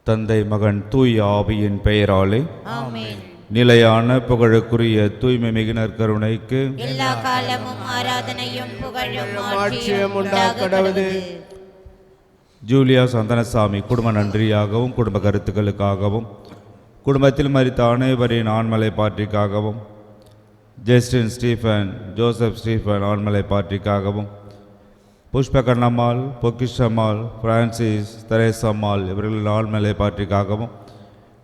தந்தை மகன் தூய் ஆவியின் பெயராலே ஆமென். நிலையான புகழுக்குரிய தூய்மை மிகு நற்கருணைக்கு எல்லா காலமும் ஆராதனையும் புகழும் ஆட்சியும் உண்டாக்கடவது. ஜூலியா சந்தனசாமி குடும்ப நன்றியாகவும் குடும்ப கருத்துக்களுக்காகவும் குடும்பத்தில் மரித்த அனைவரின் ஆண்மலை பாற்றிக்காகவும் ஜஸ்டின் ஸ்டீஃபன் ஜோசப் ஸ்டீஃபன் ஆண்மலை பாற்றிக்காகவும் புஷ்பகர்ணம்மாள் பொக்கிஷம்மாள் பிரான்சிஸ் தெரேசம்மாள் இவர்களின் ஆண்மலை பாற்றிக்காகவும்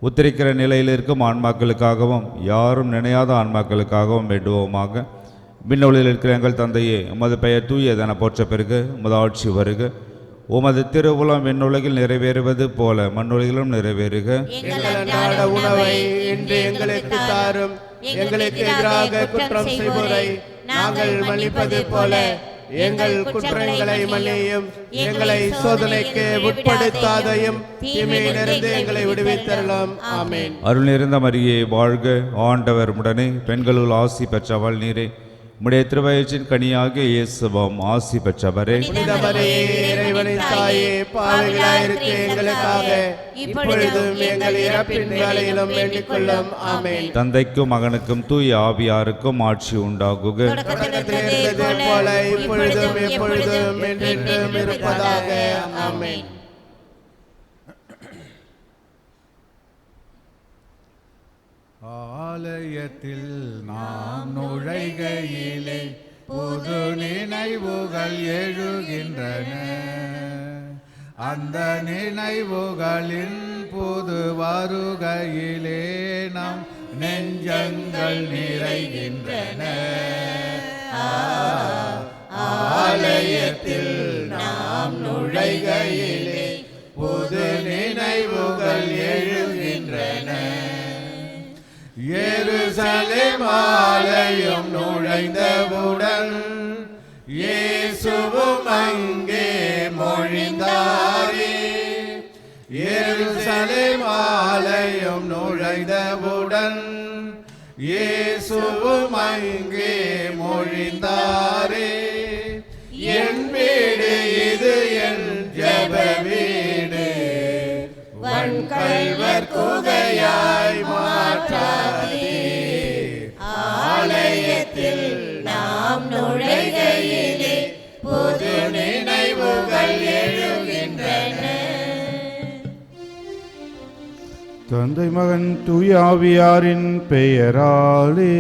உத்தரிக்கிற நிலையில் இருக்கும் ஆன்மாக்களுக்காகவும் யாரும் நினையாத ஆன்மாக்களுக்காகவும் வேண்டுவோமாக. விண்ணொலியில் இருக்கிற எங்கள் தந்தையே, உமது பெயர் தூயதென போற்ற பெருக, உமது ஆட்சி வருக, உமது திருவுளம் விண்ணுலகில் நிறைவேறுவது போல மண்ணுலகிலும் நிறைவேறுக. எங்கள் அன்றாட உணவை இன்று எங்களுக்கு தாரும். எங்களுக்கு எதிராக குற்றம் செய்வோரை நாங்கள் மன்னிப்பது போல எங்கள் குற்றங்களை மன்னியும். எங்களை சோதனைக்கு உட்படுத்தாதையும் தீமையிலிருந்து எங்களை விடுவித்தரலாம். ஆமென். அருள் நிறைந்த மரியே வாழ்க, ஆண்டவர் உடனே பெண்களுள் ஆசி பெற்றவள் நீரே, உம்முடைய திருவயிற்றின் கனியாகிய இயேசுவும் ஆசி பெற்றவரே. புனித மரியே, இறைவனின் தாயே, பாவிகளாயிருக்க எங்களுக்காக இப்பொழுதும் எங்கள் இறப்பின் வேளையிலும் வேண்டிக் கொள்ளும். ஆமென். தந்தைக்கும் மகனுக்கும் தூய ஆவியாருக்கும் ஆட்சி உண்டாகுக. தொடக்கத்தில் இருந்தது போல இப்பொழுதும் எப்பொழுதும் என்றென்றும் இருப்பதாக. ஆமென். ஆலயத்தில் நாம் நுழைகையிலே புது நினைவுகள் எழுகின்றன. அந்த நினைவுகளின் புது வருகையிலே நம் நெஞ்சங்கள் நிறைகின்றன. ஆலயத்தில் நாம் நுழைகையிலே புது நினைவுகள் எழுகின்றன. எருசலேம் ஆலயம் நுழைந்தவுடன் இயேசுவும் அங்கே மொழிந்தாரே. எருசலேம் ஆலயம் நுழைந்தவுடன் இயேசுவும் அங்கே மொழிந்தாரே. என் வீடு இது, என் ஜெப வீடு, வன்கள்வர் குகையாய் மாற்றாதே. ஆலயத்தில் நாம் நுழைகையிலே புது நினைவுகள் எழுகின்றன. தந்தை மகன் தூய ஆவியாரின் பெயராலே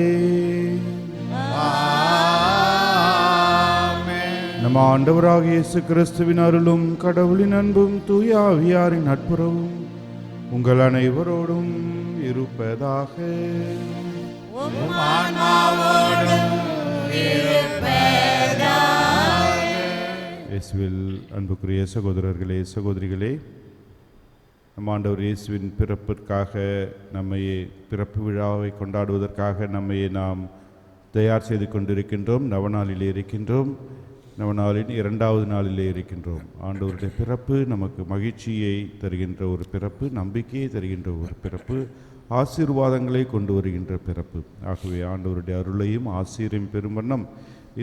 நம் ஆண்டவராகிய இயேசு கிறிஸ்துவின் அருளும் கடவுளின் அன்பும் தூய ஆவியாரின் நட்புறவும் உங்கள் அனைவரோடும் இருப்பதாக. இயேசுவில் அன்புக்குரிய சகோதரர்களே சகோதரிகளே, நம் ஆண்டவர் இயேசுவின் பிறப்பிற்காக பிறப்பு விழாவை கொண்டாடுவதற்காக நம்மையே நாம் தயார் செய்து கொண்டிருக்கின்றோம். நவநாளிலே இருக்கின்றோம். நவநாளின் 2வது நாளிலே இருக்கின்றோம். ஆண்டவருடைய பிறப்பு நமக்கு மகிழ்ச்சியை தருகின்ற ஒரு பிறப்பு, நம்பிக்கையை தருகின்ற ஒரு பிறப்பு, ஆசீர்வாதங்களை கொண்டு வருகின்ற பிறப்பு. ஆகவே ஆண்டவருடைய அருளையும் ஆசீரையும் பெறும் வண்ணம்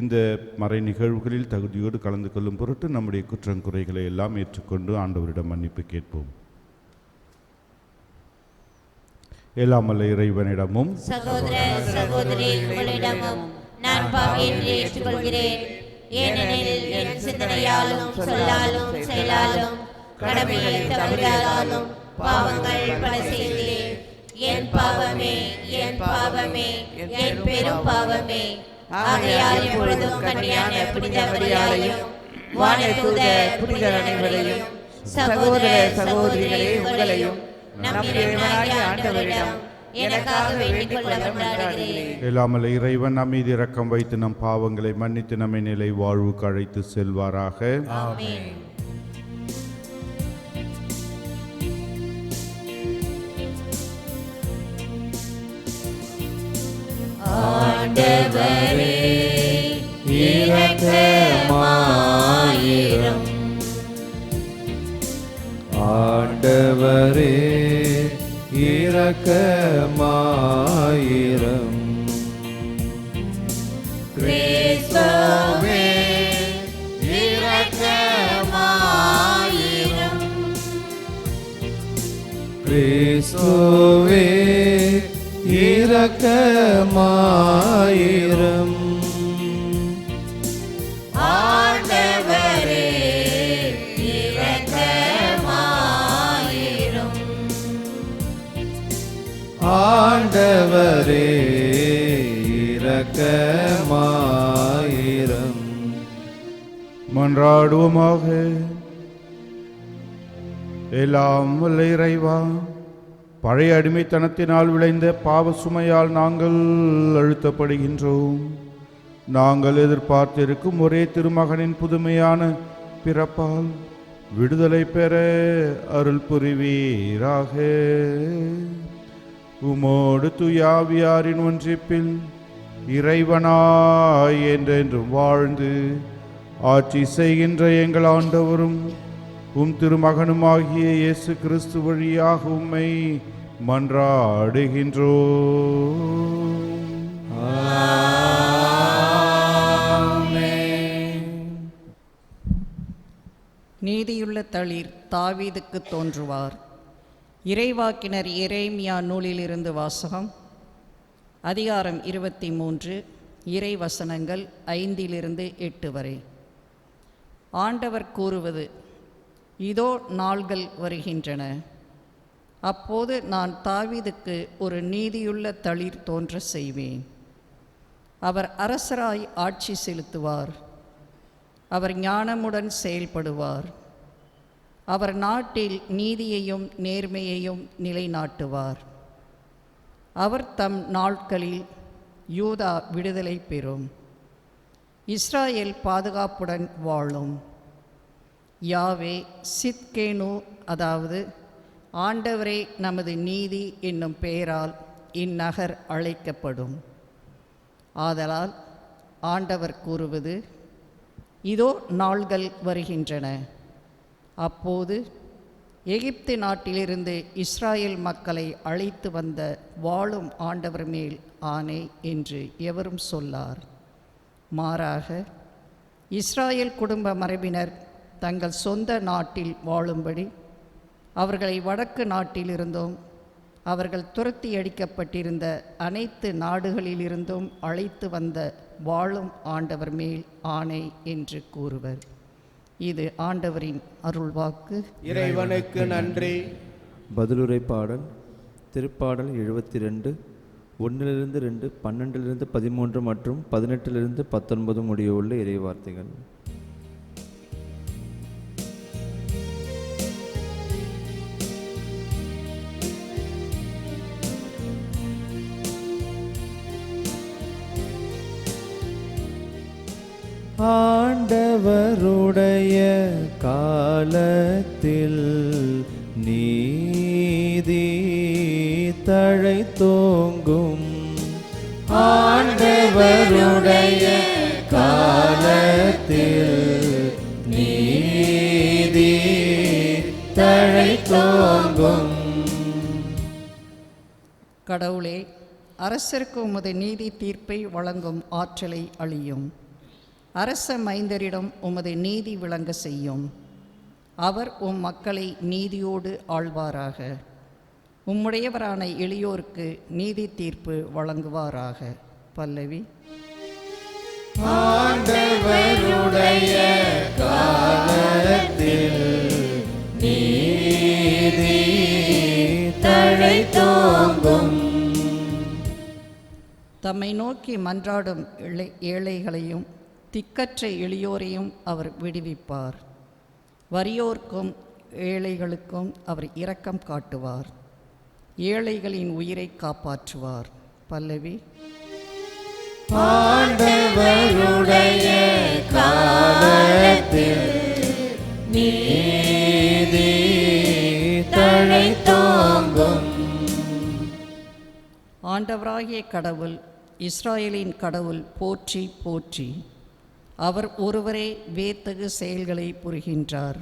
இந்த மறை நிகழ்வுகளில் தகுதியோடு கலந்து கொள்ளும் பொருட்டு நம்முடைய குற்றங்குறைகளை எல்லாம் ஏற்றுக்கொண்டு ஆண்டவரிடம் மன்னிப்பு கேட்போம். எல்லாம் வல்ல இறைவனிடமும் சகோதர சகோதரி உங்களிடமும் நான் பாவியை ஏற்றுக்கொள்கிறேன். ஏனெனில் என் சிந்தனையாலும் சொல்லாலும் செயலாலும் கடமையை தவறாலும் பாவங்கள் பல செய்தேன். என் பாவமே, என் பாவமே, என் பெரும் பாவமே. ஆகையால் எப்பொழுதும் கன்னியான புனித மரியாதையும் வானதூத புனிதர் அனைவரையும் சகோதர சகோதரிகளே உங்களையும் நம் இறைவனாகிய ஆண்டவரிடம் எனக்காக வேண்டிக் கொள்ள மன்றாடுகிறேன். எல்லாமல்ல இறைவன் நம் மீது இரக்கம் வைத்து நம் பாவங்களை மன்னித்து நம்மை நிலை வாழ்வுக்கு அழைத்து செல்வாராக. ஆமென். ஆண்டவரே இரக்கமாயிரும். ஆண்டவரே இரக்கமாயிரும். கிறிஸ்துவே இரக்கமாயிரும். கிறிஸ்துவே இரக்கமாயிரம். ஆண்டவரே இரக்கமாயிரும். ஆண்டவரே இரக்கமாயிரம். மன்றாடுவோமாக. எல்லாம் வல்ல இறைவா, பழைய அடிமைத்தனத்தினால் விளைந்த பாவ சுமையால் நாங்கள் அழுத்தப்படுகின்றோம். நாங்கள் எதிர்பார்த்திருக்கும் ஒரே திருமகனின் புதுமையான பிறப்பால் விடுதலை பெற அருள் புரிவீராக. உமோடு துயாவியாரின் ஒன்றிப்பில் இறைவனாய் என்றென்றும் வாழ்ந்து ஆட்சி செய்கின்ற எங்கள் ஆண்டவரும் உம் திருமகனுமாகிய இயேசு கிறிஸ்து வழியாக உம்மை மன்றாடுகின்றோம். நீதியுள்ள தளிர் தாவீதுக்கு தோன்றுவார். இறைவாக்கினர் எரேமியா நூலிலிருந்து வாசகம். அதிகாரம் 23, இறை வசனங்கள் 5-8 வரை. ஆண்டவர் கூறுவது: இதோ நாள்கள் வருகின்றன, அப்போது நான் தாவீதுக்கு ஒரு நீதியுள்ள தளிர் தோன்ற செய்வேன். அவர் அரசராய் ஆட்சி செலுத்துவார். அவர் ஞானமுடன் செயல்படுவார். அவர் நாட்டில் நீதியையும் நேர்மையையும் நிலைநாட்டுவார். அவர் தம் நாட்களில் யூதா விடுதலை பெறும், இஸ்ராயேல் பாதுகாப்புடன் வாழும். யாவே சித்கேனு, அதாவது ஆண்டவரே நமது நீதி என்னும் பெயரால் இந்நகர் அழைக்கப்படும். ஆதலால் ஆண்டவர் கூறுவது: இதோ நாள்கள் வருகின்றன, அப்போது எகிப்து நாட்டிலிருந்து இஸ்ராயேல் மக்களை அழைத்து வந்த வாழும் ஆண்டவர் மேல் ஆணை என்று எவரும் சொல்லார். மாறாக இஸ்ராயேல் குடும்ப மரபினர் தங்கள் சொந்த நாட்டில் வாழும்படி அவர்களை வடக்கு நாட்டிலிருந்தும் அவர்கள் துரத்தி அடிக்கப்பட்டிருந்த அனைத்து நாடுகளிலிருந்தும் அழைத்து வந்த வாழும் ஆண்டவர் மேல் ஆணை என்று கூறுவர். இது ஆண்டவரின் அருள்வாக்கு. இறைவனுக்கு நன்றி. பதிலுரை பாடல். திருப்பாடல் 72, 1-2, 12-13 மற்றும் 18-19 முடியுள்ள இறைவார்த்தைகள். ஆண்டவருடைய காலத்தில் நீதி தழைத்தோங்கும். ஆண்டவருடைய காலத்தில் நீதி தழைத்தோங்கும். கடவுளே, அரசருக்கு உமது நீதி தீர்ப்பை வழங்கும் ஆற்றலை அளியும். அரச மைந்தரிடம் உமது நீதி விளங்க செய்யும். அவர் உம் மக்களை நீதியோடு ஆள்வாராக. உம்முடையவரான எளியோருக்கு நீதி தீர்ப்பு வழங்குவாராக. பல்லவி. ஆண்டவருடைய காலத்தில் நீதி தழைத்தோங்கும். தம்மை நோக்கி மன்றாடும் ஏழைகளையும் திக்கற்ற எளியோரையும் அவர் விடுவிப்பார். வறியோர்க்கும் ஏழைகளுக்கும் அவர் இரக்கம் காட்டுவார். ஏழைகளின் உயிரை காப்பாற்றுவார். பல்லவி. ஆண்டவருடைய காலத்தில் நீதி தழைத்தோங்கும். ஆண்டவராகிய கடவுள், இஸ்ராயேலின் கடவுள் போற்றி போற்றி. அவர் ஒருவரே வேத்தகு செயல்களை புரிகின்றார்.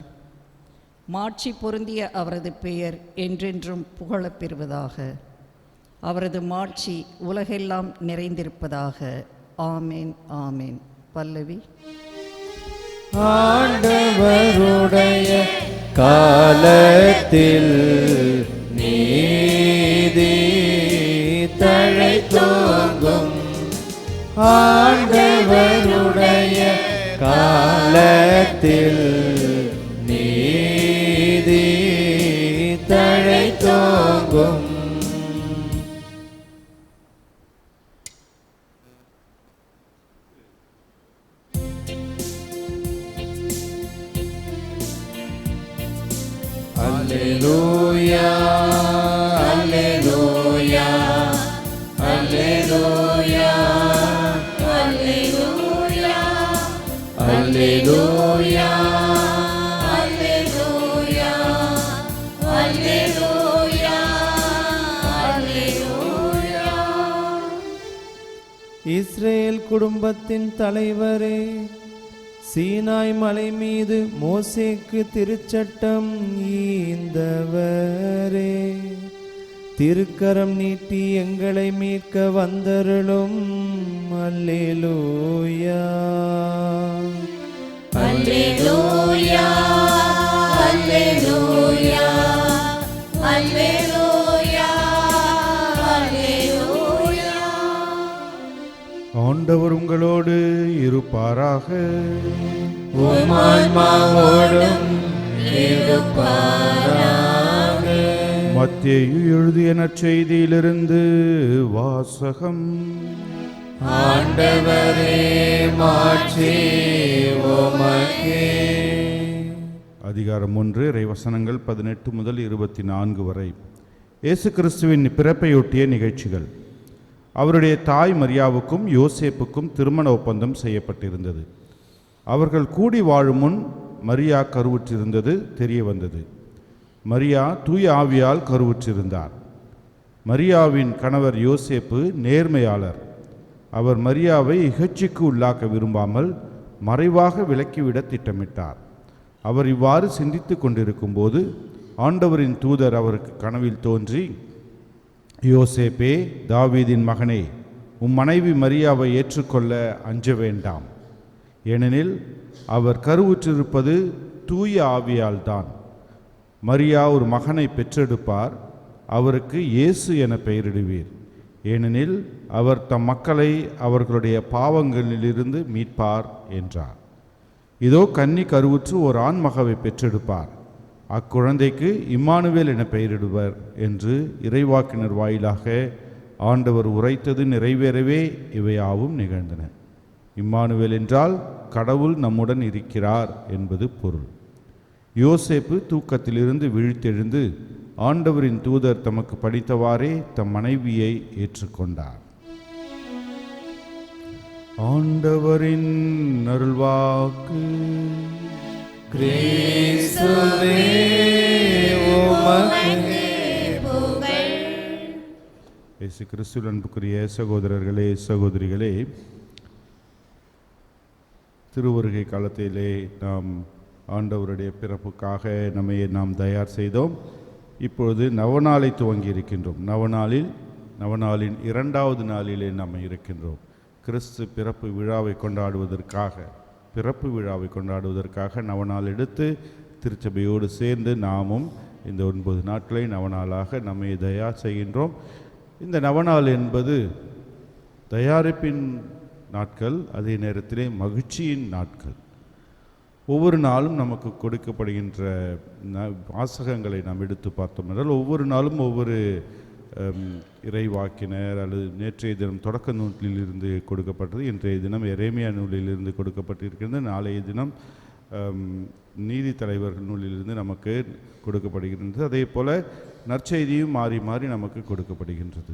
மாட்சி பொருந்திய அவரது பெயர் என்றென்றும் புகழப் பெறுவதாக. அவரது மாட்சி உலகெல்லாம் நிறைந்திருப்பதாக. ஆமேன் ஆமேன். பல்லவி. ஆண்டவருடைய காலத்தில் நீதி தோங்கும் ஆண்டவருடைய காலத்தில் நீதி தழை தோங்கும். அல்லேலூயா அல்லேலூயா அல்லேலூயா அல்லேலூயா அல்லேலூயா அல்லேலூயா அல்லேலூயா அல்லேலூயா. இஸ்ரேல் குடும்பத்தின் தலைவரே, சீனாய் மலை மீது மோசேக்கு திருச்சட்டம் ஈந்தவரே, திருக்கரம் நீட்டி எங்களை மீட்க வந்தருளும். அல்லேலூயா அல்லேலூயா அல்லேலூயா அல்லேலூயா அல்லேலூயா. ஆண்டவர் உங்களோடு இருப்பாராக. உம் ஆன்மாவோடும் இருப்பாராக. மத்தேயு எழுதிய நற்செய்தியிலிருந்து வாசகம். ஆண்டவரே மாட்சி உமக்கே. அதிகாரம் 1, இறைவசனங்கள் 18 முதல் 24 வரை. இயேசு கிறிஸ்துவின் பிறப்பையொட்டிய நிகழ்ச்சிகள். அவருடைய தாய் மரியாவுக்கும் யோசேப்புக்கும் திருமண ஒப்பந்தம் செய்யப்பட்டிருந்தது. அவர்கள் கூடி வாழும் முன் மரியா கருவுற்றிருந்தது தெரிய வந்தது. மரியா தூய ஆவியால் கருவுற்றிருந்தார். மரியாவின் கணவர் யோசேப்பு நேர்மையாளர். அவர் மரியாவை இகழ்ச்சிக்கு உள்ளாக்க விரும்பாமல் மறைவாக விலக்கிவிட திட்டமிட்டார். அவர் இவ்வாறு சிந்தித்து கொண்டிருக்கும்போது ஆண்டவரின் தூதர் அவருக்கு கனவில் தோன்றி, யோசேப்பே, தாவீதின் மகனே, உம் மனைவி மரியாவை ஏற்றுக்கொள்ள அஞ்ச வேண்டாம். ஏனெனில் அவர் கருவுற்றிருப்பது தூய ஆவியால்தான். மரியா ஒரு மகனை பெற்றெடுப்பார். அவருக்கு இயேசு என பெயரிடுவீர். ஏனெனில் அவர் தம் மக்களை அவர்களுடைய பாவங்களிலிருந்து மீட்பார் என்றார். இதோ கன்னி கருவுற்று ஒரு ஆண்மகவை பெற்றெடுப்பார். அக்குழந்தைக்கு இம்மானுவேல் என பெயரிடுவர் என்று இறைவாக்கினர் வாயிலாக ஆண்டவர் உரைத்தது நிறைவேறவே இவையாவும் நிகழ்ந்தன. இம்மானுவேல் என்றால் கடவுள் நம்முடன் இருக்கிறார் என்பது பொருள். யோசேப்பு தூக்கத்திலிருந்து விழித்தெழுந்து ஆண்டவரின் தூதர் தமக்கு படித்தவாறே தம் மனைவியை ஏற்றுக்கொண்டார். ஆண்டவரின் அருள்வாக்கு. கிறிஸ்துவே உமக்கே புகழ். இயேசு கிறிஸ்துவின் அன்புக்குரிய சகோதரர்களே, சகோதரிகளே, திருவருகை காலத்திலே நாம் ஆண்டவருடைய பிறப்புக்காக நாம் தயார் செய்தோம். இப்பொழுது நவநாளை துவங்கி இருக்கின்றோம். நவநாளின் 2வது நாளிலே நாம் இருக்கின்றோம். கிறிஸ்து பிறப்பு விழாவை கொண்டாடுவதற்காக நவநாள் எடுத்து திருச்சபையோடு சேர்ந்து நாமும் இந்த 9 நாட்களை நவநாளாக நம்மை தயார் செய்கின்றோம். இந்த நவநாள் என்பது தயாரிப்பின் நாட்கள், அதே நேரத்திலே மகிழ்ச்சியின் நாட்கள். ஒவ்வொரு நாளும் நமக்கு கொடுக்கப்படுகின்ற வாசகங்களை நாம் எடுத்து பார்த்தோம் என்றால் ஒவ்வொரு நாளும் ஒவ்வொரு இறைவாக்கினர் அல்லது நேற்றைய தினம் தொடக்க நூலிலிருந்து கொடுக்கப்பட்டது, இன்றைய தினம் எரேமியா நூலிலிருந்து கொடுக்கப்பட்டிருக்கிறது, நாளைய தினம் நீதி தலைவர்கள் நூலிலிருந்து நமக்கு கொடுக்கப்படுகின்றது. அதே போல் நற்செய்தியும் மாறி மாறி நமக்கு கொடுக்கப்படுகின்றது.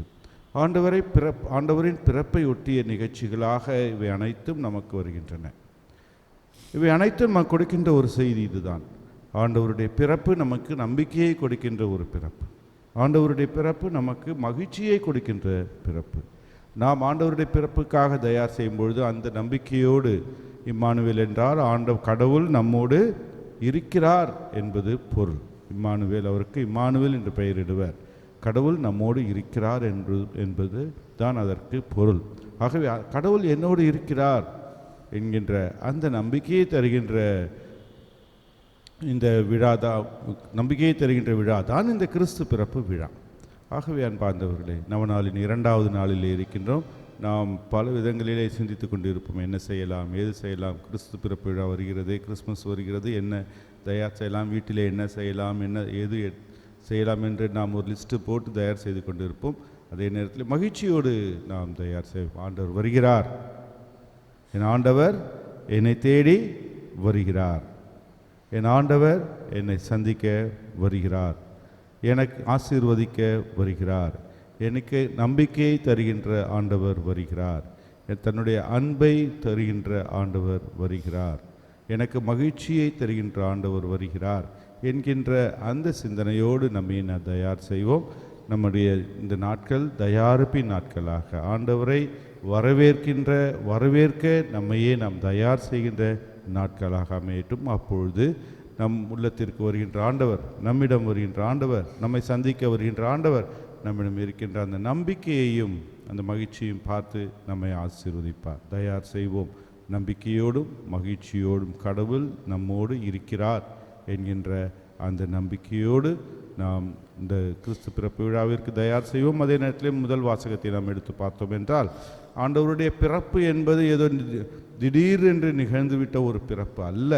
ஆண்டவரின் பிறப்பை ஒட்டிய நிகழ்ச்சிகளாக இவை அனைத்தும் நமக்கு வருகின்றன. இவை அனைத்தும் நமக்கு கொடுக்கின்ற ஒரு செய்தி இதுதான். ஆண்டவருடைய பிறப்பு நமக்கு நம்பிக்கையை கொடுக்கின்ற ஒரு பிறப்பு. ஆண்டவருடைய பிறப்பு நமக்கு மகிழ்ச்சியை கொடுக்கின்ற பிறப்பு. நாம் ஆண்டவருடைய பிறப்புக்காக தயார் செய்யும் பொழுது அந்த நம்பிக்கையோடு இம்மானுவேல் என்றால் கடவுள் நம்மோடு இருக்கிறார் என்பது பொருள். இம்மானுவேல், அவருக்கு இம்மானுவேல் என்று பெயரிடுவர். கடவுள் நம்மோடு இருக்கிறார் என்பது தான் அதற்கு பொருள். ஆகவே கடவுள் என்னோடு இருக்கிறார் என்கின்ற அந்த நம்பிக்கையை தருகின்ற இந்த விழா தான் இந்த கிறிஸ்து பிறப்பு விழா. ஆகவே அன்பார்ந்தவர்களே, நவநாளின் 2வது நாளிலே இருக்கின்றோம். நாம் பல விதங்களிலே சிந்தித்து கொண்டிருப்போம். என்ன செய்யலாம், ஏது செய்யலாம், கிறிஸ்து பிறப்பு விழா வருகிறது, கிறிஸ்மஸ் வருகிறது, என்ன தயார் செய்யலாம், வீட்டிலே என்ன செய்யலாம், என்ன ஏது செய்யலாம் என்று நாம் ஒரு லிஸ்ட்டு போட்டு தயார் செய்து கொண்டிருப்போம். அதே நேரத்தில் மகிழ்ச்சியோடு நாம் தயார் செய்வோம். ஆண்டவர் வருகிறார், என் ஆண்டவர் என்னை தேடி வருகிறார், என் ஆண்டவர் என்னை சந்திக்க வருகிறார், எனக்கு ஆசீர்வதிக்க வருகிறார், எனக்கு நம்பிக்கையை தருகின்ற ஆண்டவர் வருகிறார், தன்னுடைய அன்பை தருகின்ற ஆண்டவர் வருகிறார், எனக்கு மகிழ்ச்சியை தருகின்ற ஆண்டவர் வருகிறார் என்கின்ற அந்த சிந்தனையோடு நம்மை தயார் செய்வோம். நம்முடைய இந்த நாட்கள் தயாரிப்பின் நாட்களாக ஆண்டவரை வரவேற்க நம்மையே நாம் தயார் செய்கின்ற நாட்களாக அமையட்டும். அப்பொழுது நம் உள்ளத்திற்கு வருகின்ற ஆண்டவர், நம்மிடம் வருகின்ற ஆண்டவர், நம்மை சந்திக்க வருகின்ற ஆண்டவர் நம்மிடம் இருக்கின்ற அந்த நம்பிக்கையையும் அந்த மகிழ்ச்சியும் பார்த்து நம்மை ஆசீர்வதிப்பார். தயார் செய்வோம். நம்பிக்கையோடும் மகிழ்ச்சியோடும் கடவுள் நம்மோடு இருக்கிறார் என்கின்ற அந்த நம்பிக்கையோடு நாம் இந்த கிறிஸ்து பிறப்பு விழாவிற்கு தயார் செய்வோம். அதே நேரத்தில் முதல் வாசகத்தை நாம் எடுத்து பார்த்தோம் என்றால், ஆண்டவருடைய பிறப்பு என்பது ஏதோ திடீரென்று நிகழ்ந்துவிட்ட ஒரு பிறப்பு அல்ல.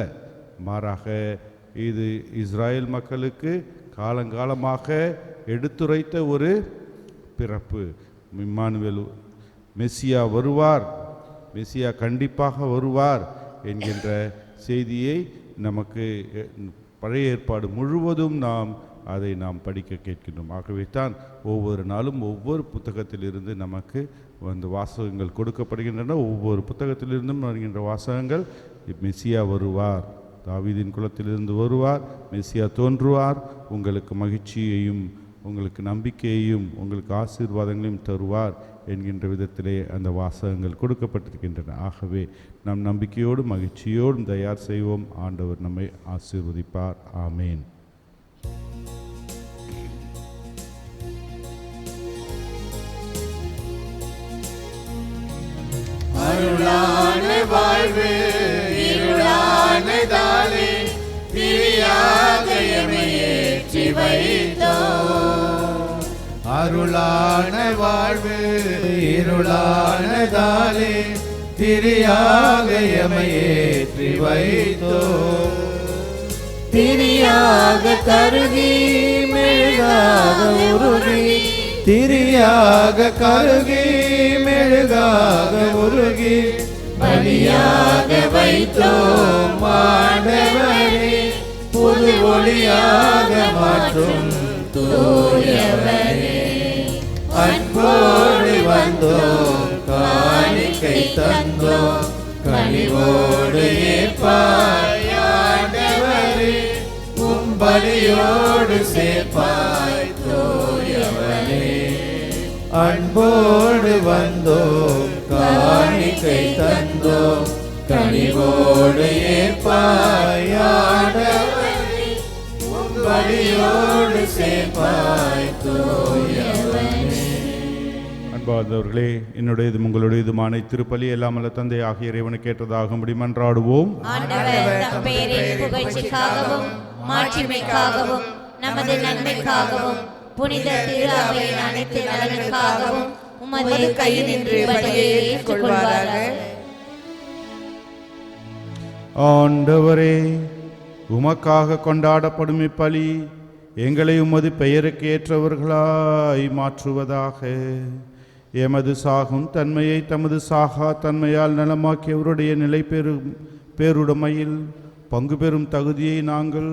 மாறாக இது இஸ்ராயேல் மக்களுக்கு காலங்காலமாக எடுத்துரைத்த ஒரு பிறப்பு. இம்மானுவேல் மெசியா வருவார், மெசியா கண்டிப்பாக வருவார் என்கின்ற செய்தியை நமக்கு பழைய ஏற்பாடு முழுவதும் அதை நாம் படிக்க கேட்கின்றோம். ஆகவே தான் ஒவ்வொரு நாளும் ஒவ்வொரு புத்தகத்திலிருந்து நமக்கு அந்த வாசகங்கள் கொடுக்கப்படுகின்றன. ஒவ்வொரு புத்தகத்திலிருந்தும் வருகின்ற வாசகங்கள், மெசியா வருவார், தாவீதின் குலத்திலிருந்து வருவார், மெசியா தோன்றுவார், உங்களுக்கு மகிழ்ச்சியையும் உங்களுக்கு நம்பிக்கையையும் உங்களுக்கு ஆசீர்வாதங்களையும் தருவார் என்கின்ற விதத்திலே அந்த வாசகங்கள் கொடுக்கப்பட்டிருக்கின்றன. ஆகவே நாம் நம்பிக்கையோடும் மகிழ்ச்சியோடும் தயார் செய்வோம். ஆண்டவர் நம்மை ஆசீர்வதிப்பார். ஆமேன். அருளான வாழ்வு இருளான தாளே திரியாக எமையேற்றி வைத்தோம். அருளான வாழ்வு இருளானதாலே திரியாக எமையேற்றி வைத்தோம். திரியாக கருகி மெழுகாக உருகி, திரியாக கருகி மெழுகாக உருகி, பலியாக வைத்தோம் ஆண்டவரே, புது ஒளியாக மாற்றும் தூயவரே. அன்போடு வந்தோம், காணிக்கை தந்தோம், கனிவோடு ஏற்பாய் ஆண்டவரே, உம்பலியோடு சேர்ப்பாய் தூயவரே. அன்போடு வந்தோம், காணிக்கை தந்தோம், கனிவோடு ஏற்பாய் ஆண்டவரே, உம்பலியோடு சேர்ப்பாய் தூயவரே. அன்பார்ந்தவர்களே, என்னுடையதும் உங்களுடையதுமான திருப்பலி எல்லாம் அல்ல தந்தை ஆகிய இறைவனுக்கு ஏற்றதாகும்படி மன்றாடுவோம். ஆண்டவர் தம் பெயரின் புகழ்ச்சிக்காகவும் மாட்சிமைக்காகவும் நமது நன்மைக்காகவும் புனித திரு அவையின் அனைத்து நலனுக்காகவும் உமது கையில் நின்று பலியை ஏற்றுக்கொள்வாராக. ஆண்டவரே, உமக்காக கொண்டாடப்படும் இப்பலி எங்களை உமது பெயருக்கு ஏற்றவர்களாய் மாற்றுவதாக. எமது சாகும் தன்மையை தமது சாகா தன்மையால் நலமாக்கியவருடைய நிலை பேருடைமையில் பங்கு பெறும் தகுதியை நாங்கள்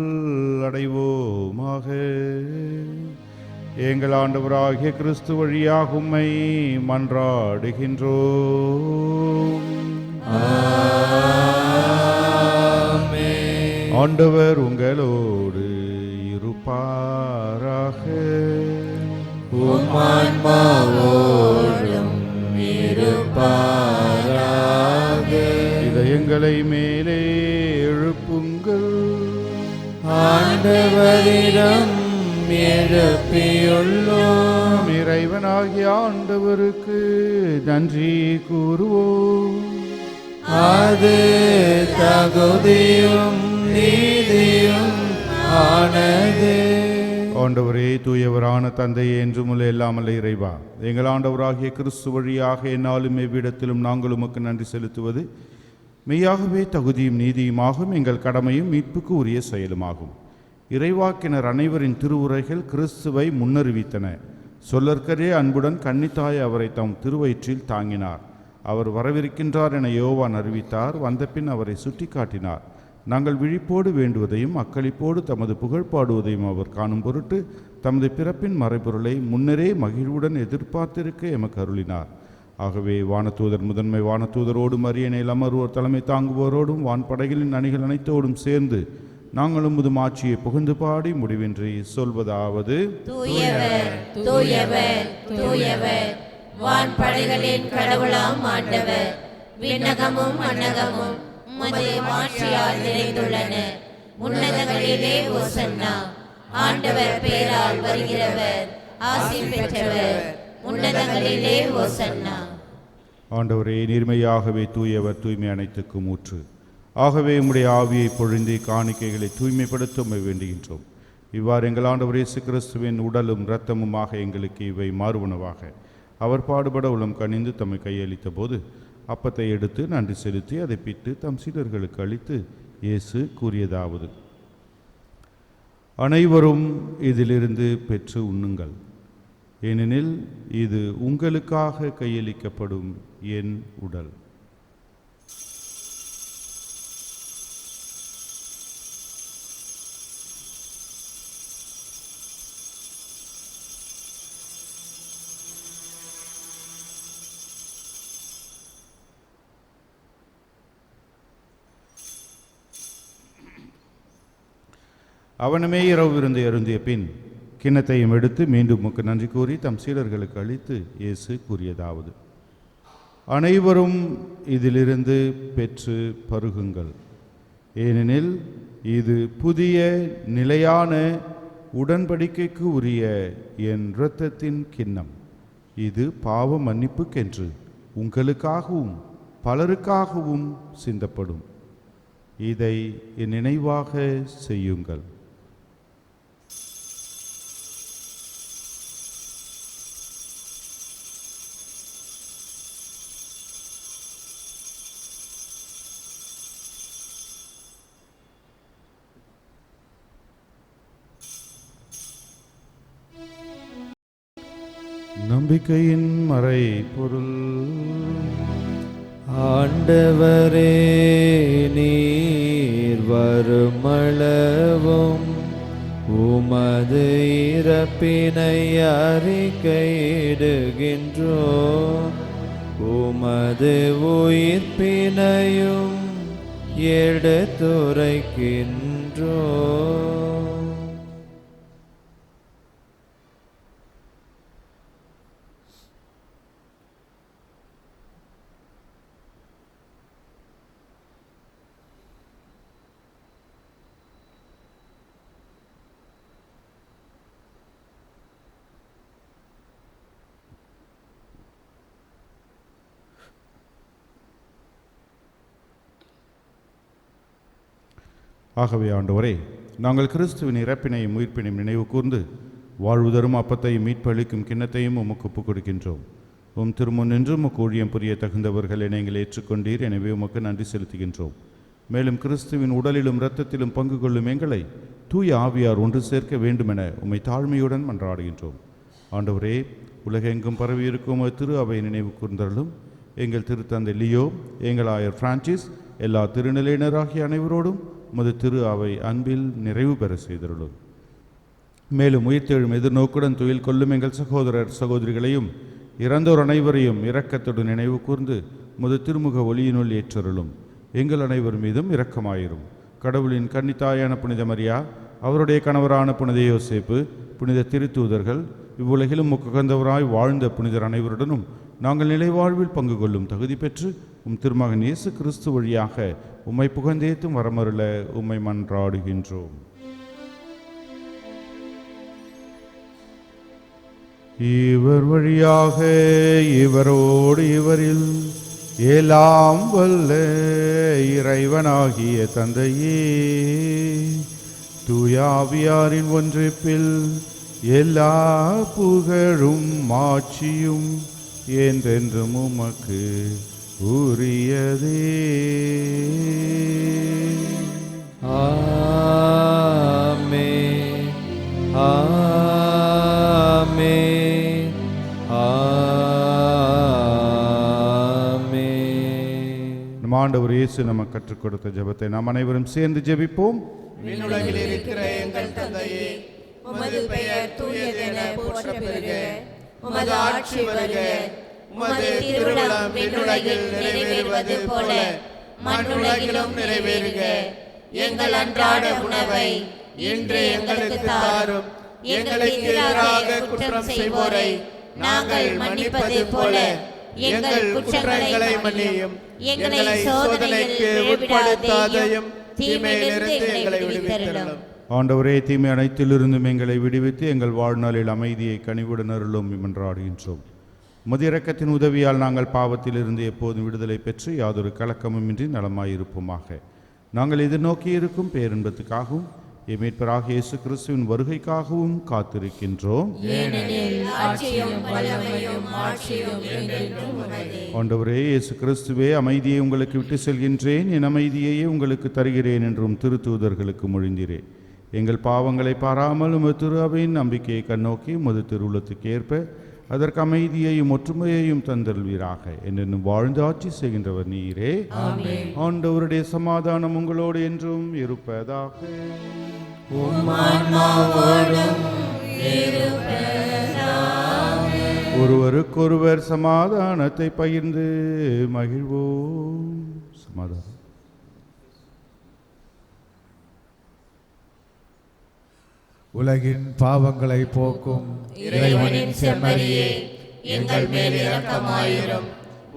அடைவோமாக. எங்கள் ஆண்டவராகிய கிறிஸ்து வழியாக உம்மை மன்றாடுகின்றோம். ஆண்டவர் உங்களோடு இருப்பாராக. உம்மான்மாவோடும் இருப்பாராக. இதயங்களை மேலே எழுப்புங்கள். ஆண்டவரிடம் எழுப்பியுள்ளோம். இறைவனாகிய ஆண்டவருக்கு நன்றி கூறுவோம். அது தகுதியும் நீதியும் ஆனது. ஆண்டவரே, தூயவரான தந்தையே, என்றும் உள்ள எல்லாமல்ல இறைவா, எங்கள் ஆண்டவராகிய கிறிஸ்து வழியாக என்னாலும் எவ்விடத்திலும் நாங்கள் உமக்கு நன்றி செலுத்துவது மெய்யாகவே தகுதியும் நீதியுமாகும், எங்கள் கடமையும் மீட்புக்கு உரிய செயலுமாகும். இறைவாக்கினர் அனைவரின் திருவுரைகள் கிறிஸ்துவை முன்னறிவித்தன. சொல்லற்கரிய அன்புடன் கன்னித்தாய் அவரை தம் திருவயிற்றில் தாங்கினார். அவர் வரவிருக்கின்றார் என யோவான் அறிவித்தார். வந்தபின் அவரை சுட்டி காட்டினார். நாங்கள் விழிப்போடு வேண்டுவதையும் அக்களிப்போடு தமது புகழ் பாடுவதையும் அவர் காணும் பொருட்டு தமது பிறப்பின் மறைபொருளை முன்னரே மகிழ்வுடன் எதிர்பார்த்திருக்க எமக்கு அருளினார். ஆகவே வானதூதர் முதன்மை வானதூதரோடும் அரியணையில் அமர்வோர் தலைமை தாங்குவோரோடும் வான்படைகளின் அணிகள் அனைத்தோடும் சேர்ந்து நாங்களும் முதும் ஆட்சியை புகழ்ந்து பாடி முடிவின்றி சொல்வதாவது: தூயவர் தூயவர் தூயவர், வான்படைகளின் கடவுளாம் ஆண்டவர், விண்ணகமும் மண்ணகமும் உமது மாட்சியால் நிறைந்துள்ளன. உன்னதங்களிலே ஓசன்னா. ஆண்டவர் பேரால் வருகிறவர் ஆசி பெற்றவர். உன்னதங்களிலே ஓசன்னா. ஆண்டவரே, நீர்மையாகவே தூயவர், தூய்மை அனைத்துக்கும் ஊற்று. ஆகவே உம்முடைய ஆவியை பொழிந்து காணிக்கைகளை தூய்மைப்படுத்த உம்மை வேண்டுகின்றோம். இவ்வாறு எங்கள் ஆண்டவர் இயேசு கிறிஸ்துவின் உடலும் இரத்தமுமாக எங்களுக்கு இவை மாறுவனவாக. அவர் பாடுபட உளம் கனிந்து தம்மை கையளித்த போது அப்பத்தை எடுத்து நன்றி செலுத்தி அதை பிட்டு தம் சீடர்களுக்கு அளித்து இயேசு கூறியதாவது: அனைவரும் இதிலிருந்து பெற்று உண்ணுங்கள், ஏனெனில் இது உங்களுக்காக கையளிக்கப்படும் என் உடல். அவனுமே இரவு விருந்து அருந்திய பின் கிண்ணத்தையும் எடுத்து மீண்டும் உமக்கு நன்றி கூறி தம் சீடர்களுக்கு அளித்து இயேசு கூறியதாவது: அனைவரும் இதிலிருந்து பெற்று பருகுங்கள், ஏனெனில் இது புதிய நிலையான உடன்படிக்கைக்கு உரிய என் இரத்தத்தின் கிண்ணம். இது பாவ மன்னிப்புக்கென்று உங்களுக்காகவும் பலருக்காகவும் சிந்தப்படும். இதை என் நினைவாக செய்யுங்கள். நம்பிக்கையின் மறை பொருள். ஆண்டவரே, நீர் வருமளவும் உமது இறப்பினை அறிக்கையிடுகின்றோம், உமது உயிர்ப்பினையும் எடுத்துரைக்கின்றோம். ஆகவே ஆண்டவரே, நாங்கள் கிறிஸ்துவின் இறப்பினையும் உயிர்ப்பினையும் நினைவு கூர்ந்து வாழ்வு தரும் அப்பத்தையும் மீட்பளிக்கும் கிண்ணத்தையும் உமக்கு ஒப்புக் கொடுக்கின்றோம். உம் திருமுன் நின்று உமக்கு ஊழியம் புரிய தகுந்தவர்கள் என எங்களை ஏற்றுக்கொண்டீர். எனவே உமக்கு நன்றி செலுத்துகின்றோம். மேலும் கிறிஸ்துவின் உடலிலும் இரத்தத்திலும் பங்கு கொள்ளும் எங்களை தூய ஆவியார் ஒன்று சேர்க்க வேண்டுமென உம்மை தாழ்மையுடன் மன்றாடுகின்றோம். ஆண்டவரே, உலகெங்கும் பரவியிருக்கும் திரு அவை நினைவு கூர்ந்தருளும். எங்கள் திருத்தந்தை லியோ, எங்கள் ஆயர் பிரான்சிஸ், எல்லா திருநிலையினராகிய அனைவரோடும் உமது திரு அவை அன்பில் நிறைவு பெற செய்தருளும். மேலும் உயிர்த்தெழும் எதிர்நோக்குடன் துயில் கொள்ளும் எங்கள் சகோதரர் சகோதரிகளையும் இறந்தோர் அனைவரையும் இரக்கத்துடன் நினைவு கூர்ந்து உமது திருமுக ஒளியினுள் ஏற்றருளும். எங்கள் அனைவர் மீதும் இரக்கமாயிரும். கடவுளின் கன்னித்தாயான புனித மரியா, அவருடைய கணவரான புனித யோசேப்பு, புனித திருத்தூதர்கள், இவ்வுலகிலும் உகந்தவராய் வாழ்ந்த புனிதர் அனைவருடனும் நாங்கள் நிலைவாழ்வில் பங்கு கொள்ளும் தகுதி பெற்று உம் திருமகன் இயேசு கிறிஸ்து வழியாக உம்மை புகழ்ந்தேத்தும் வரமருள உம்மை மன்றாடுகின்றோம். இவர் வழியாக இவரோடு இவரில் எல்லாம் வல்ல இறைவனாகிய தந்தையே, தூய ஆவியாரின் ஒன்றிப்பில் எல்லா புகழும் மாட்சியும் என்றென்றும் உமக்கு உரியதே. ஆமென். ஆமென். ஆமென். நம் ஆண்டவர் இயேசு நமக்கு கற்றுக் கொடுத்த ஜெபத்தை நாம் அனைவரும் சேர்ந்து ஜெபிப்போம். விண்ணுலகில் இருக்கிற எங்கள் தந்தையே, உமது பெயர் தூயதென போற்ற பெறுக. உமது ஆட்சி வருக. உமது திருவுளம் விண்ணுலகில் நிறைவேறுவது போல மண்ணுலகிலும் நிறைவேறுக. எங்கள் அன்றாட உணவை இன்று எங்களுக்கு தாரும். எங்களுக்கு எதிராக குற்றம் செய்வோரை நாங்கள் மன்னிப்பது போல எங்கள் குற்றங்களை மன்னியும். எங்களை சோதனைக்கு உட்படுத்தாதையும் தீமையிலிருந்து எங்களை விடுவித்தருளும். ஆண்டவரே, தீமை அனைத்திலிருந்தும் எங்களை விடுவித்து எங்கள் வாழ்நாளில் அமைதியை கனிவுடன் அருளும் என்றாடுகின்றோம். உமது இரக்கத்தின் உதவியால் நாங்கள் பாவத்திலிருந்து எப்போதும் விடுதலை பெற்று யாதொரு கலக்கமுமின்றி நலமாயிருப்போமாக. நாங்கள் எதிர்நோக்கி இருக்கும் பேரின்பத்துக்காகவும் மீட்பராகிய இயேசு கிறிஸ்துவின் வருகைக்காகவும் காத்திருக்கின்றோம். ஆண்டவரே இயேசு கிறிஸ்துவே, அமைதியை உங்களுக்கு விட்டு செல்கின்றேன், என் அமைதியையே உங்களுக்கு தருகிறேன் என்றும் திருத்தூதர்களுக்கு மொழிந்தீரேன். எங்கள் பாவங்களை பாராமல் உமது திரு அவையின் நம்பிக்கையை கண்ணோக்கி உமது திருவுளத்துக்கு ஏற்ப அதற்கு அமைதியையும் ஒற்றுமையையும் தந்தல்வீராக. என்னென்னும் வாழ்ந்து ஆட்சி செய்கின்றவர் நீரே. ஆண்டவருடைய சமாதானம் உங்களோடு என்றும் இருப்பதாக. ஒருவருக்கொருவர் சமாதானத்தை பகிர்ந்து மகிழ்வோம். சமாதானம். உலகின் பாவங்களை போக்கும் இறைவனின் செம்மறியே, எங்கள் மேல் இரக்கமாயிரும்.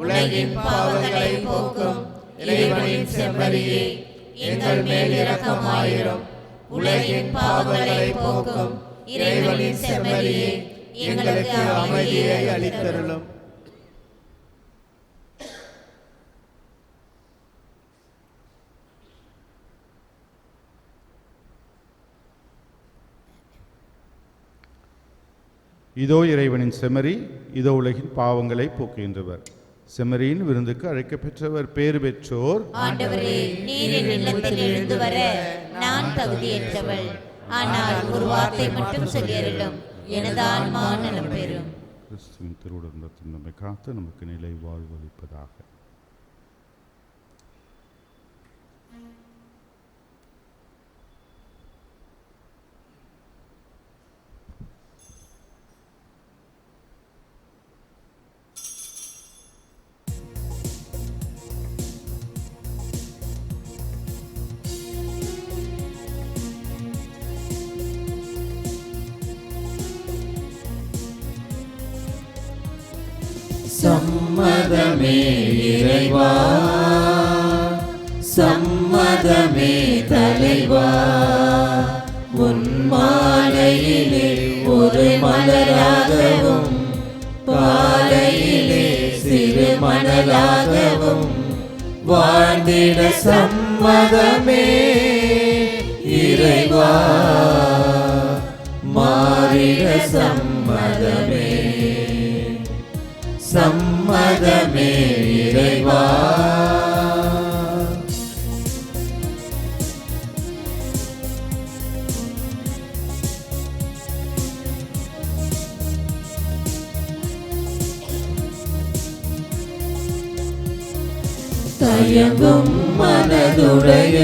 உலகின் பாவங்களை போக்கும் இறைவனின் செம்மறியே, எங்கள் மேல் இரக்கமாயிரும். உலகின் பாவங்களை போக்கும் இறைவனின் செம்மறியே, எங்களுக்கு அமைதியை அளித்தருளும். இதோ இறைவனின் செம்மறி, இதோ உலகின் பாவங்களை போக்குகின்றவர். செம்மறியின் விருந்துக்கு அழைக்கப்பெற்றவர் பேறு பெற்றோர். ஆண்டவரே, நீர் என் இல்லத்தில் எழுந்து வர நான் தகுதியற்றவள். ஆனால் ஒரு வார்த்தை மட்டும் சொல்லியருளும், எனது ஆன்மா நலம் பெறும். கிறிஸ்துவின் திருவுடனத்தில் நம்மை காத்து நமக்கு நிலை வாழ்வளிப்பதாக. சம்மதமே இறைவா, சம்மதமே தலைவா, உன் மாலையிலே ஒரு மலராகவும் பாலையிலே சிறு மணலாகவும் வாழ்ந்திட சம்மதமே இறைவா, மாறிட சம்மதமே, சம்மதமே இறைவா. தயங்கும் மனதுடைய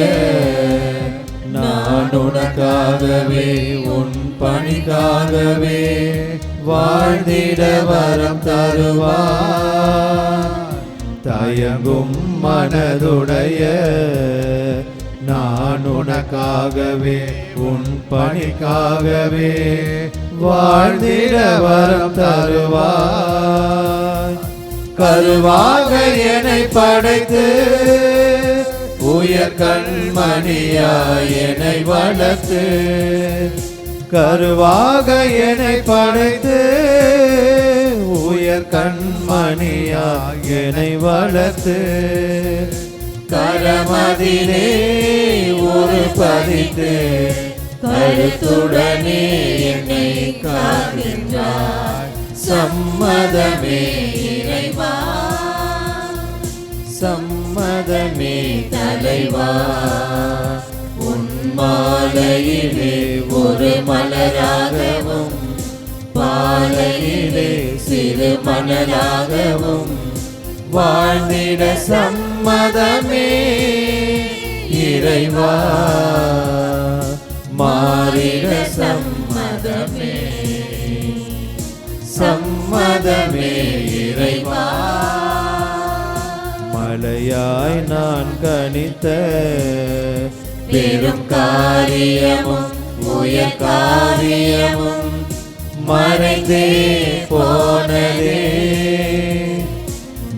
நான் உனக்காகவே உன் பணிக்காகவே வாழ்ந்திட வரம் தருவார். தயங்கும் மனதுடைய நான் உனக்காகவே உன் பணிக்காகவே வாழ்ந்திட வரம் தருவார். கருவாக என்னை படைத்து உயர் கண்மணியாய் என்னை வளர்த்து, கருவாக என்னை படைத்து உயர் கண்மணியாய் என்னை வளர்த்து, கரமதிலே ஒரு பதித்து கருத்துடனே என்னை காக்கின்றாய். சம்மதமே இறைவா, சம்மதமே தலைவா. உன் மாலையிலே ஒரு மலராகவும் பாலையிலே சிறு மணலாகவும் வாழ்ந்திட சம்மதமே இறைவா, மாறிட சம்மதமே, சம்மதமே இறைவா. மலையாய் நான் கணித்த பெரும் காரியமும் உயர் காரியமும் மறைந்தே போனதே.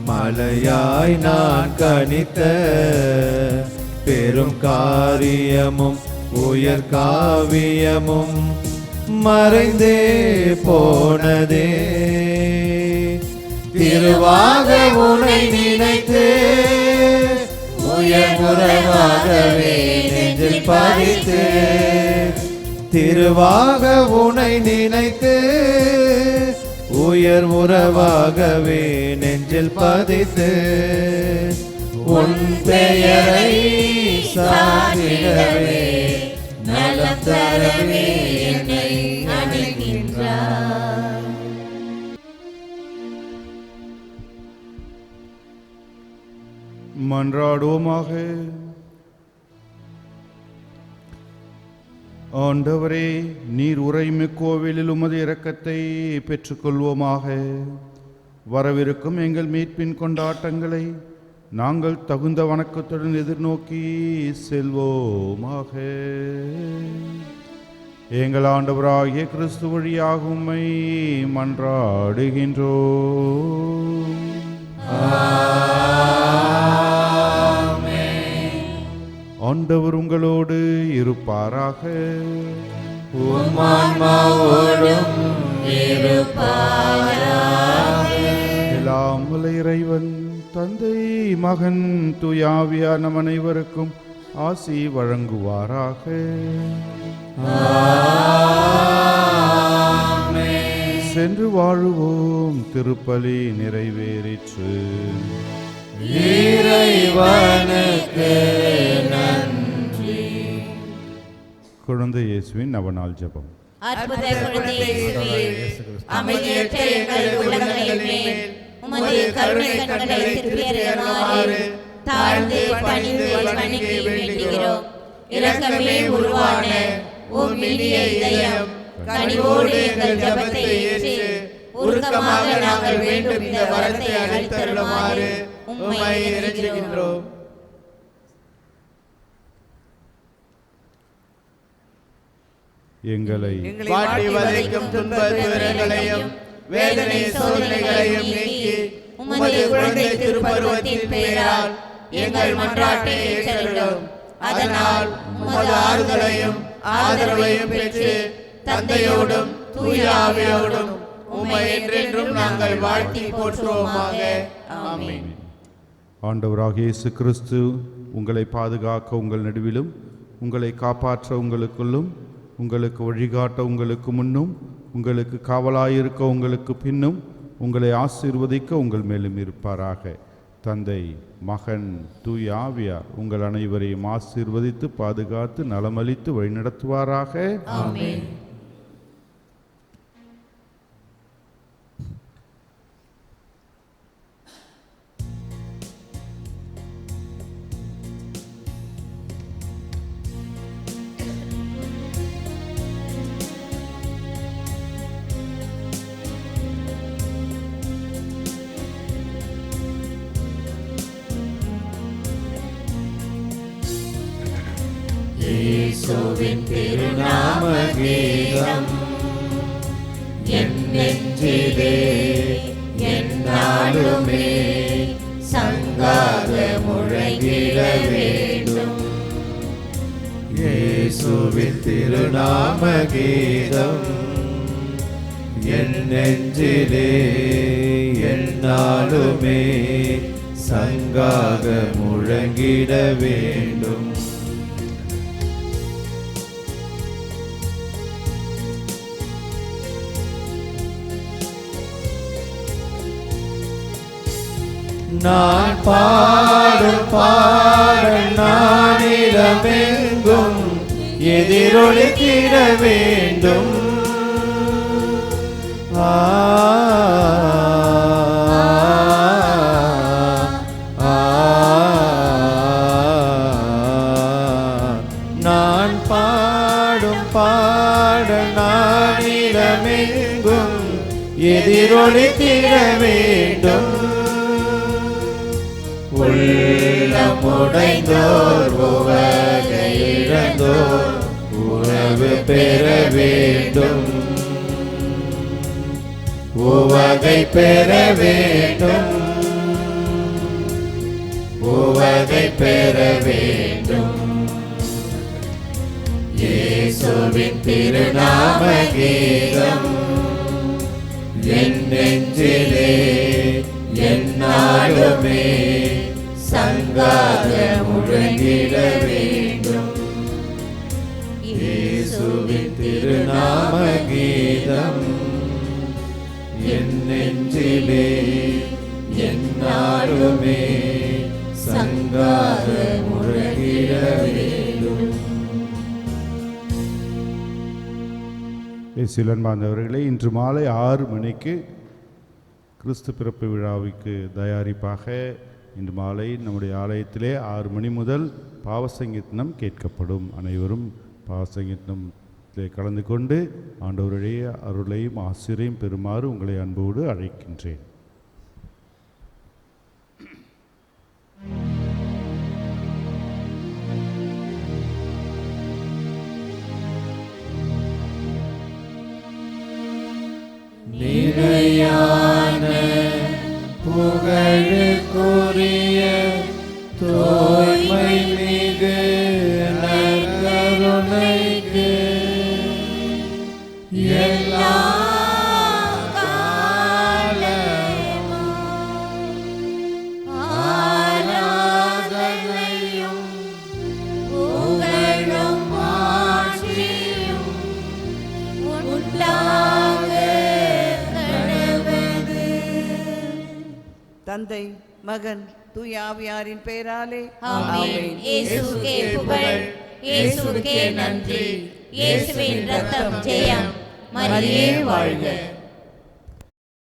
மலையாய் நான் கணித்த பெரும் காரியமும் உயர் காவியமும் மறைந்தே போனதே. திருவாக உனை நினைத்து உயர் உறவாகவே நெஞ்சில் பதித்து, திருவாக உனை நினைத்து உயர் உறவாகவே நெஞ்சில் பதித்து, உன் பெயரை சாதிடவே நலம் தரவே என்னை அழைக்கின்றார். மன்றாடுவோமாக. ஆண்டவரே, நீர் உறைமிகு கோவிலில் உமது இரக்கத்தை பெற்றுக்கொள்வோமாக. வரவிருக்கும் எங்கள் மீட்பின் கொண்டாட்டங்களை நாங்கள் தகுந்த வணக்கத்துடன் எதிர்நோக்கி செல்வோமாக. எங்கள் ஆண்டவராகிய கிறிஸ்து வழியாக உம்மை மன்றாடுகின்றோம். ஆண்டவர் உங்களோடு இருப்பாராக. உம் ஆன்மாவோடும் இருப்பாராக. எல்லாம் வல்ல இறைவன் தந்தை மகன் தூய ஆவியார் நம் அனைவருக்கும் ஆசி வழங்குவாராக. சென்று வாழுவோம். திருப்பலி நிறைவேறிற்று. இறைவனுக்கு நன்றி. குழந்தை இயேசுவின் நவநாள் ஜெபம். அற்புத குழந்தை இயேசுவே, அமைதியற்ற எங்கள் உள்ளங்களின் மேல் உமது கருணை கண்களை திருப்பியருளுமாறு தாழ்ந்து பணிந்து வணங்கி வேண்டுகிறோம். இரக்கமே உருவான உம் இனிய இதயம் கனிவோடு எங்கள் ஜெபத்தை ஏற்று உருக்கமாக நாங்கள் வேண்டும் இந்த வரத்தை அளித்தருளுமாறு உம்மை இறைஞ்சுகின்றோம். எங்களை வாட்டி வதைக்கும் துன்ப துயரங்களையும் வேதனை சோதனைகளையும் நீக்கி உமது குழந்தை திருப்பருவத்தின் பெயரால் எங்கள் மன்றாட்டை ஏற்றருளும். அதனால் உமது ஆறுதலையும் ஆதரவையும் பெற்று தந்தையோடும் தூய ஆவியோடும் உம்மை என்றென்றும் நாங்கள் வாழ்த்தி போற்றுவோமாக. ஆமென். ஆண்டவராகிய இயேசு கிறிஸ்து உங்களை பாதுகாக்க உங்கள் நடுவிலும், உங்களை காப்பாற்ற உங்களுக்குள்ளும், உங்களுக்கு வழிகாட்ட உங்களுக்கு முன்னும், உங்களுக்கு காவலாயிருக்க உங்களுக்கு பின்னும், உங்களை ஆசீர்வதிக்க உங்கள் மேலும் இருப்பாராக. தந்தை மகன் தூய ஆவியார் உங்கள் அனைவரையும் ஆசீர்வதித்து பாதுகாத்து நலமளித்து வழிநடத்துவாராக. ஆமென். இயேசுவின் திருநாம கீதம் என் நெஞ்சிலே எந்நாளுமே சங்காக முழங்கிட வேண்டும். இயேசுவின் திருநாம கீதம் என் நெஞ்சிலே எந்நாளுமே சங்காக முழங்கிட வேண்டும். நான் பாடும் பாடல் நானிடமெங்கும் எதிரொலித்திட வேண்டும். நான் பாடும் பாடல் நானிடமெங்கும் எதிரொலித்திட வேண்டும். உள்ளமுடைந்தோர் உவகை இழந்தோர் உறவு பெற வேண்டும். உவகை பெற வேண்டும். உவகை பெற வேண்டும். இயேசுவின் திருநாம கீதம் என் நெஞ்சிலே எந்நாளுமே சங்காத முழங்கிட வேண்டும். இயேசுவின் திருநாம கீதம் என் நெஞ்சிலே எந்நாளுமே சங்காத முழங்கிட வேண்டும். சிலன்பார்ந்தவர்களே, இன்று மாலை 6 மணிக்கு கிறிஸ்து பிறப்பு விழாவுக்கு தயாரிப்பாக இன்று மாலை நம்முடைய ஆலயத்திலே 6 மணி முதல் பாவசங்கீர்த்தனம் கேட்கப்படும். அனைவரும் பாவசங்கீர்த்தனத்திலே கலந்து கொண்டு ஆண்டவருடைய அருளையும் ஆசிரியையும் பெறுமாறு உங்களை அன்போடு அழைக்கின்றேன். நிலையான புகழுக்குரிய தூய்மை மிகு நற்கருணைக்கு எல்லா ஆராதனையும் புகழும் ஆட்சியும் தந்தை மகன் தூய ஆவியாரின் பெயராலே ஆமென். இயேசுவுக்கே புகழ், இயேசுவுக்கே நன்றி. இயேசுவின் ரத்தம் ஜெயம். மரியே வாழ்க.